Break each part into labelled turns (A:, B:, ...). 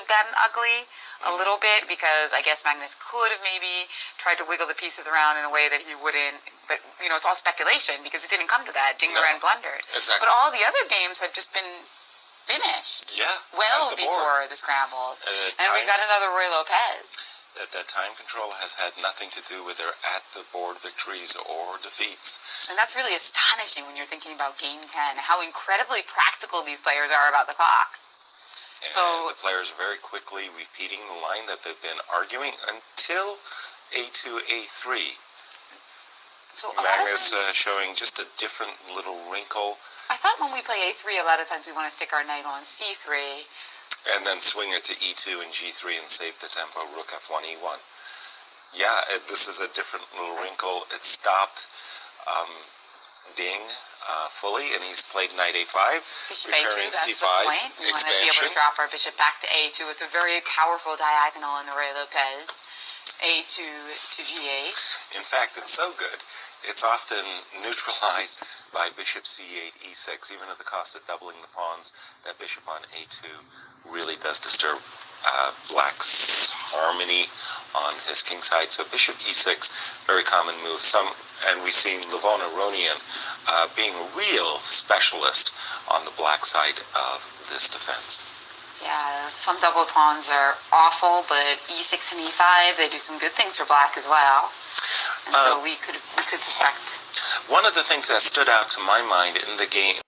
A: gotten ugly a little bit, because I guess Magnus could have maybe tried to wiggle the pieces around in a way that he wouldn't. But, it's all speculation because it didn't come to that. Liren blundered.
B: Exactly.
A: But all the other games have just been finished.
B: Yeah.
A: Well before the scrambles. And we've got another Roy Lopez.
B: That time control has had nothing to do with their at-the-board victories or defeats.
A: And that's really astonishing when you're thinking about Game 10, how incredibly practical these players are about the clock.
B: And the players are very quickly repeating the line that they've been arguing until A2, A3.
A: So
B: Magnus showing just a different little wrinkle.
A: I thought when we play A3, a lot of times we want to stick our knight on C3.
B: And then swing it to E2 and G3 and save the tempo, rook F1, E1. Yeah, this is a different little wrinkle. It stopped Ding fully, and he's played knight A5,
A: bishop
B: repairing
A: A2, that's
B: C5
A: the point. We want to be able to drop our bishop back to A2. It's a very powerful diagonal in the Roy Lopez. A2 to G8.
B: In fact, it's so good, it's often neutralized by bishop C8, E6, even at the cost of doubling the pawns. That bishop on A2 really does disturb Black's harmony on his king side. So bishop E6, very common move. And we've seen Levon Aronian being a real specialist on the black side of this defense.
A: Yeah, some double pawns are awful, but E6 and E5, they do some good things for Black as well. And so we could suspect.
B: One of the things that stood out to my mind in the game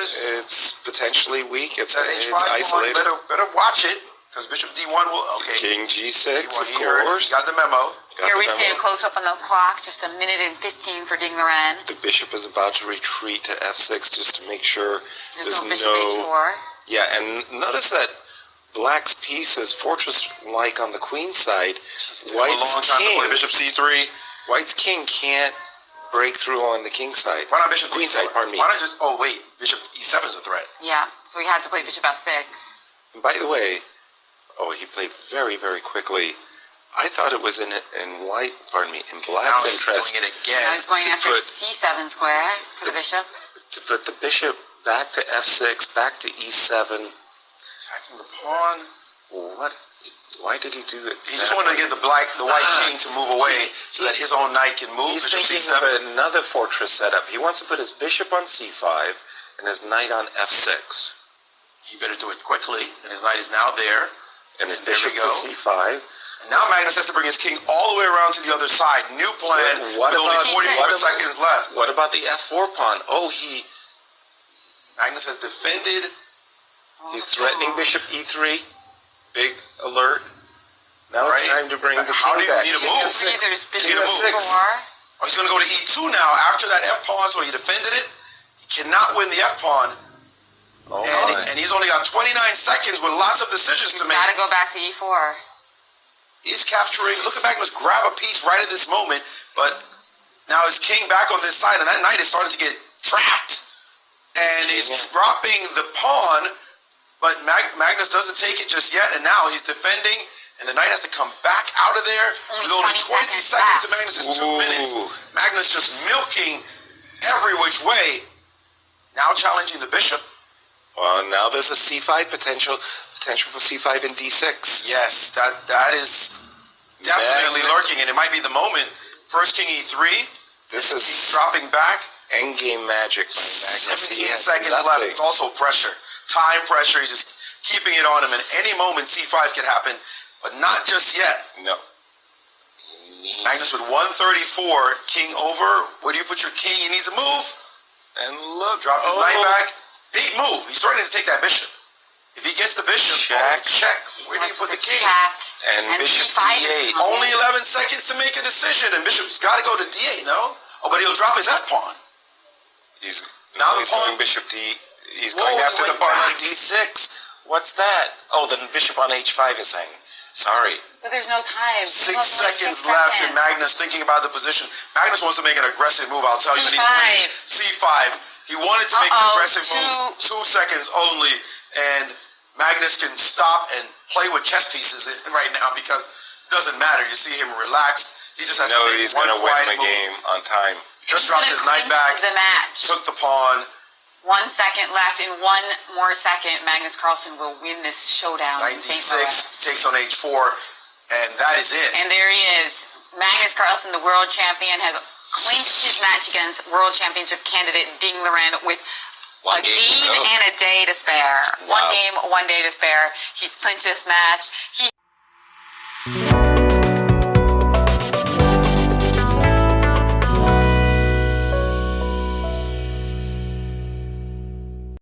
C: notice?
B: It's potentially weak. It's
C: That H5
B: isolated.
C: better watch it, because Bishop D1 will. Okay.
B: King G6,
C: D1,
B: of
C: he heard,
B: course.
C: he got the memo.
A: Here we see a close-up on the clock, just a minute and 15 for Ding Liren.
B: The bishop is about to retreat to f6 just to make sure
A: There's no bishop h4.
B: Yeah, and notice that black's piece is fortress-like on the queen side.
C: Took him a long time to play bishop c3.
B: White's king can't break through on the king side.
C: Why not bishop
B: queen
C: d4?
B: side? Pardon me.
C: Why not just? Oh wait, bishop e7 is a threat.
A: Yeah, so he had to play bishop f6.
B: And by the way, he played very, very quickly. I thought it was in white, pardon me, in black's interest.
C: Doing it again.
A: Now he's going after c7 square for the bishop.
B: To put the bishop back to f6, back to e7.
C: Attacking the pawn.
B: What? Why did he do it?
C: He just wanted to get the white king to move away so that his own knight can move.
B: He's
C: bishop
B: thinking
C: c7.
B: of another fortress setup. He wants to put his bishop on c5 and his knight on f6.
C: He better do it quickly, and his knight is now there.
B: And his
C: there
B: bishop
C: we go.
B: to c5.
C: And now Magnus has to bring his king all the way around to the other side. New plan
B: What
C: with only
B: about
C: 44 seconds left.
B: What about the f4 pawn?
C: Magnus has defended.
B: He's threatening bishop e3. Big alert. Now it's time to bring the
C: How do
B: king
C: you
B: back.
C: need to move?
A: There's bishop
C: King
A: e4.
C: Oh, he's going to go to e2 now after that f pawn, so he defended it. He cannot win the f pawn. And he's only got 29 seconds with lots of decisions to make.
A: He's got to go back to e4.
C: He's capturing. Look at Magnus grab a piece right at this moment, but now his king back on this side, and that knight is starting to get trapped. And he's dropping the pawn, but Magnus doesn't take it just yet, and now he's defending, and the knight has to come back out of there. With only 20 seconds to Magnus' 2 minutes. Magnus just milking every which way. Now challenging the bishop.
B: Well, now there's a c5 potential for c5 and d6.
C: Yes, that is definitely lurking, and it might be the moment. First king e3.
B: This is
C: dropping back.
B: Endgame magic.
C: 17 seconds left. It's also pressure. Time pressure. He's just keeping it on him. And any moment c5 could happen, but not just yet.
B: No.
C: Magnus with 134. King over. Where do you put your king? He needs a move.
B: And look.
C: Drop his knight back. Big move. He's starting to take that bishop. If he gets the bishop, check. Where do you put the king?
B: And bishop d8.
C: Only 11 seconds to make a decision, and bishop's got to go to d8, no? Oh, but he'll drop his f-pawn.
B: He's going bishop d. He's going after the pawn on d6. What's that? Oh, the bishop on h5 is saying. Sorry.
A: But there's no time.
C: 6 seconds left, and Magnus thinking about the position. Magnus wants to make an aggressive move, I'll tell you. C5. He wanted to make an aggressive move. 2 seconds only, and Magnus can stop and play with chess pieces right now because it doesn't matter. You see him relaxed. He just has to make
B: he's
C: one
B: going to win
C: quiet
B: the
C: move.
B: game on time.
C: Just dropped his knight back.
A: The match.
C: Took the pawn.
A: 1 second left. In 1 more second, Magnus Carlsen will win this showdown.
C: Knight d6 takes on h4, and that is it.
A: And there he is. Magnus Carlsen, the world champion, has clinched his match against world championship candidate Ding Liren with a game and a day to spare. Wow. 1 game, 1 day to spare. He's clinched this match.